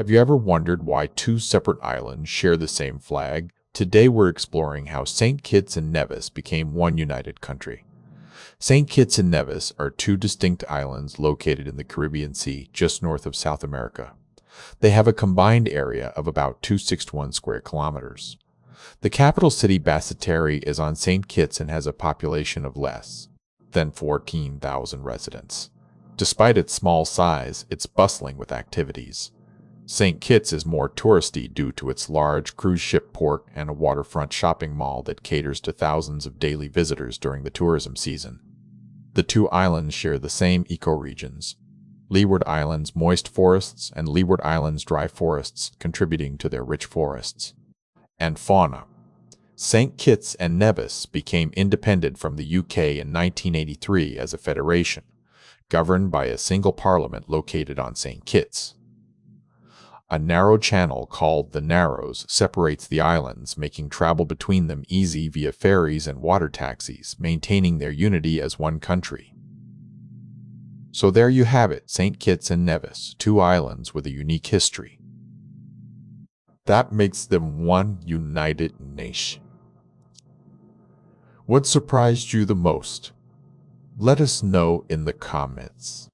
Have you ever wondered why two separate islands share the same flag? Today we're exploring how St. Kitts and Nevis became one united country. St. Kitts and Nevis are two distinct islands located in the Caribbean Sea just north of South America. They have a combined area of about 261 square kilometers. The capital city Basseterre is on St. Kitts and has a population of less than 14,000 residents. Despite its small size, it's bustling with activities. St. Kitts is more touristy due to its large cruise ship port and a waterfront shopping mall that caters to thousands of daily visitors during the tourism season. The two islands share the same ecoregions: Leeward Islands moist forests and Leeward Islands dry forests, contributing to their rich forests and fauna. St. Kitts and Nevis became independent from the UK in 1983 as a federation, governed by a single parliament located on St. Kitts. A narrow channel called the Narrows separates the islands, making travel between them easy via ferries and water taxis, maintaining their unity as one country. So there you have it, St. Kitts and Nevis, two islands with a unique history. That makes them one united nation. What surprised you the most? Let us know in the comments.